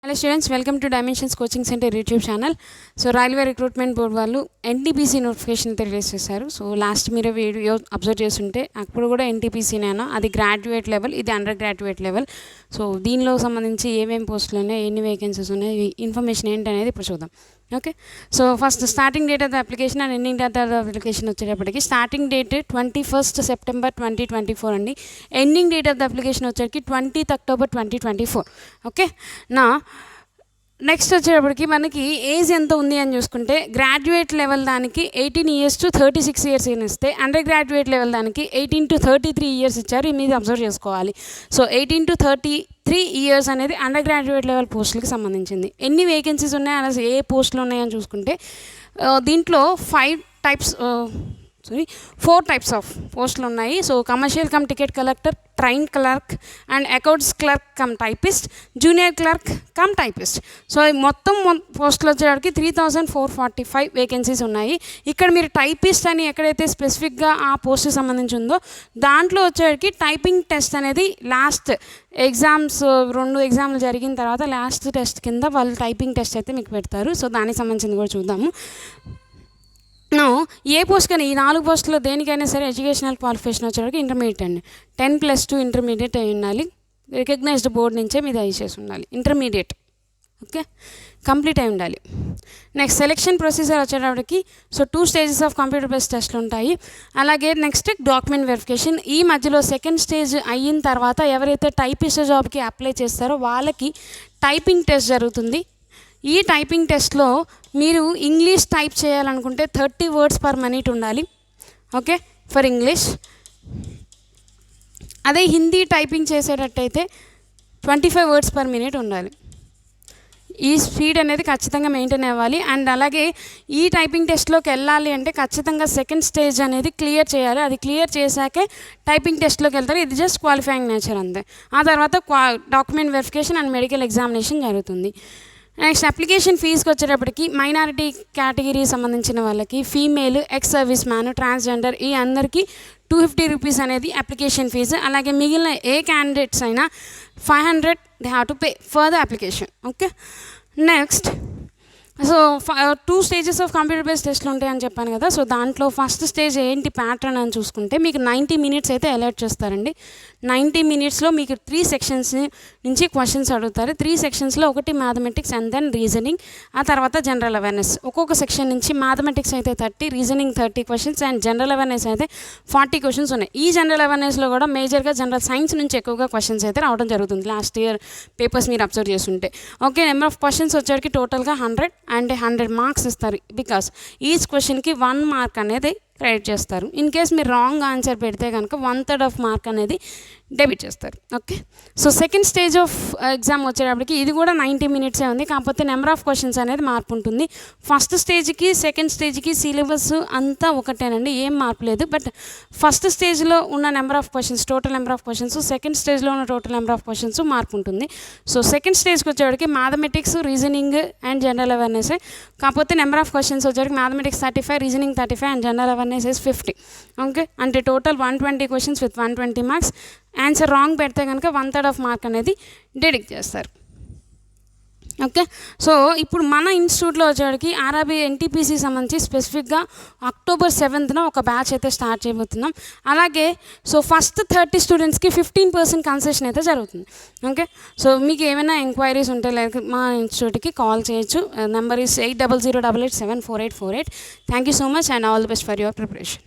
Hello students, welcome to dimensions coaching centre YouTube channel. So railway recruitment board వాళ్ళు NTPC notification అయితే release చేశారు. So last మీరు video observe చేస్తుంటే అప్పుడు కూడా ఎన్టీపీసీనేనా, అది గ్రాడ్యుయేట్ లెవెల్, ఇది అండర్ గ్రాడ్యుయేట్ లెవెల్. సో దీనిలో సంబంధించి ఏమేమి పోస్టులు ఉన్నాయి, ఎన్ని వేకెన్సీస్ ఉన్నాయి, ఇన్ఫర్మేషన్ ఏంటి అనేది ఇప్పుడు చూద్దాం. Okay, so first starting date of the application and ending date of the application వచ్చేటప్పటికి స్టార్టింగ్ డేట్ 21 సెప్టెంబర్ 2024 అండి. Ending date of the application వచ్చేటికి 20 అక్టోబర్ 2024. ఓకే, నా నెక్స్ట్ వచ్చేటప్పటికి మనకి ఏజ్ ఎంత ఉంది అని చూసుకుంటే గ్రాడ్యుయేట్ లెవెల్ దానికి 18 years to 36 years అని ఇస్తే, అండర్ గ్రాడ్యుయేట్ లెవెల్ దానికి 18 to 33 years ఇచ్చారు. ఈ మీద అబ్జర్వ్ చేసుకోవాలి. సో 18 to 33 years అనేది అండర్ గ్రాడ్యుయేట్ లెవెల్ పోస్టులకి సంబంధించింది. ఎన్ని వేకెన్సీస్ ఉన్నాయి, అలా ఏ పోస్టులు ఉన్నాయని చూసుకుంటే దీంట్లో 4 types ఆఫ్ పోస్టులు ఉన్నాయి. So commercial come ticket collector, train clerk and accounts clerk cum typist, junior clerk cum typist. So మొత్తం పోస్టులు వచ్చేటికి 3445 వేకెన్సీస్ ఉన్నాయి. ఇక్కడ మీరు టైపిస్ట్ అని ఎక్కడైతే స్పెసిఫిక్గా ఆ పోస్ట్కి సంబంధించి ఉందో దాంట్లో వచ్చేటికి టైపింగ్ టెస్ట్ అనేది లాస్ట్ ఎగ్జామ్స్ 2 ఎగ్జామ్లు జరిగిన తర్వాత లాస్ట్ టెస్ట్ కింద వాళ్ళు టైపింగ్ టెస్ట్ అయితే మీకు పెడతారు. సో దానికి సంబంధించింది కూడా చూద్దాము. ఏ పోస్ట్ కానీ ఈ 4 పోస్టులో దేనికైనా సరే ఎడ్యుకేషనల్ క్వాలిఫికేషన్ వచ్చేటికి ఇంటర్మీడియట్ అండి. 10+2 ఇంటర్మీడియట్ అయి ఉండాలి. రికగ్నైజ్డ్ బోర్డ్ నుంచే మీద చేసి ఉండాలి. ఇంటర్మీడియట్ ఓకే కంప్లీట్ అయి ఉండాలి. నెక్స్ట్ సెలెక్షన్ ప్రొసీజర్ వచ్చేటప్పటికి 2 stages ఆఫ్ కంప్యూటర్ బేస్డ్ టెస్ట్లు ఉంటాయి. అలాగే నెక్స్ట్ డాక్యుమెంట్ వెరిఫికేషన్. ఈ మధ్యలో సెకండ్ స్టేజ్ అయిన తర్వాత ఎవరైతే టైపిస్ట్ జాబ్కి అప్లై చేస్తారో వాళ్ళకి టైపింగ్ టెస్ట్ జరుగుతుంది. ఈ టైపింగ్ టెస్ట్లో మీరు ఇంగ్లీష్ టైప్ చేయాలనుకుంటే 30 words per minute ఉండాలి. Okay, for English. అదే Hindi typing చేసేటట్టయితే 25 words per minute ఉండాలి. ఈ స్పీడ్ అనేది ఖచ్చితంగా మెయింటైన్ అవ్వాలి. అండ్ అలాగే ఈ టైపింగ్ టెస్ట్లోకి వెళ్ళాలి అంటే ఖచ్చితంగా సెకండ్ స్టేజ్ అనేది క్లియర్ చేయాలి. అది క్లియర్ చేశాకే టైపింగ్ టెస్ట్లోకి వెళ్తారు. ఇది జస్ట్ క్వాలిఫైయింగ్ నేచర్ అంతే. ఆ తర్వాత document verification and medical examination జరుగుతుంది. నెక్స్ట్ అప్లికేషన్ ఫీజుకి వచ్చేటప్పటికి మైనారిటీ కేటగిరీ సంబంధించిన వాళ్ళకి, female, ex service man, transgender ఈ అందరికీ 250 rupees అనేది అప్లికేషన్ ఫీజు. అలాగే మిగిలిన ఏ క్యాండిడేట్స్ అయినా 500 they have to pay for the application. Okay, next so 2 stages of computer based టెస్ట్లు ఉంటాయని చెప్పాను కదా. సో దాంట్లో ఫస్ట్ స్టేజ్ ఏంటి ప్యాటర్న్ అని చూసుకుంటే మీకు 90 minutes అయితే అలర్ట్ చేస్తారండి. 90 minutesలో మీకు 3 sections నుంచి క్వశ్చన్స్ అడుగుతారు. 3 sectionsలో ఒకటి మ్యాథమెటిక్స్ అండ్ దెన్ రీజనింగ్, ఆ తర్వాత జనరల్ అవేర్నెస్. ఒక్కొక్క సెక్షన్ నుంచి మ్యాథమెటిక్స్ అయితే 30, reasoning 30 questions and general awareness అయితే 40 questions ఉన్నాయి. ఈ జనరల్ అవేర్నెస్లో కూడా మేజర్గా జనరల్ సైన్స్ నుంచి ఎక్కువగా క్వశ్చన్స్ అయితే రావడం జరుగుతుంది. లాస్ట్ ఇయర్ పేపర్స్ మీరు అబ్జర్వ్ చేస్తుంటే. ఓకే, నెంబర్ ఆఫ్ క్వశ్చన్స్ వచ్చేటికి టోటల్గా 100 అండ్ 100 marks ఇస్తారు. బికాస్ ఈచ్ క్వశ్చన్కి 1 mark అనేది క్రెడిట్ చేస్తారు. ఇన్ కేస్ మీరు రాంగ్ ఆన్సర్ పెడితే కనుక 1/3 ఆఫ్ మార్క్ అనేది డెబిట్ చేస్తారు. Okay, so second stage of exam వచ్చేటప్పటికి ఇది కూడా 90 minutes ఉంది. కాకపోతే నెంబర్ ఆఫ్ క్వశ్చన్స్ అనేది మార్పు ఉంటుంది. ఫస్ట్ స్టేజ్కి సెకండ్ స్టేజ్కి సిలబస్ అంతా ఒకటేనండి, ఏం మార్పు లేదు. బట్ ఫస్ట్ స్టేజ్లో ఉన్న number of questions, total number of questions, second స్టేజ్లో ఉన్న టోటల్ నెంబర్ ఆఫ్ క్వశ్చన్స్ మార్పు ఉంటుంది. సో సెకండ్ స్టేజ్కి వచ్చేటికి mathematics, reasoning and general awareness. కాకపోతే నెంబర్ ఆఫ్ క్వశ్చన్స్ వచ్చేటికి mathematics 35, reasoning 35 and general awareness is 50. Okay, అంటే total 120 questions with 120 marks. Answer wrong పెడితే కనుక 1/3 ఆఫ్ మార్క్ అనేది డిడక్ట్ చేస్తారు. ఓకే, సో ఇప్పుడు మన ఇన్స్టిట్యూట్లో వచ్చేటికి ఆర్ఆర్బీ ఎన్టీపీసీ సంబంధించి స్పెసిఫిక్గా October 7th ఒక బ్యాచ్ అయితే స్టార్ట్ చేయబోతున్నాం. అలాగే సో ఫస్ట్ 30 స్టూడెంట్స్కి 15% కన్సెషన్ అయితే జరుగుతుంది. ఓకే, సో మీకు ఏమైనా ఎంక్వైరీస్ ఉంటే లేక మా ఇన్స్టిట్యూట్కి కాల్ చేయొచ్చు. Number is 8008874848. Thank you so much and all the best for your preparation.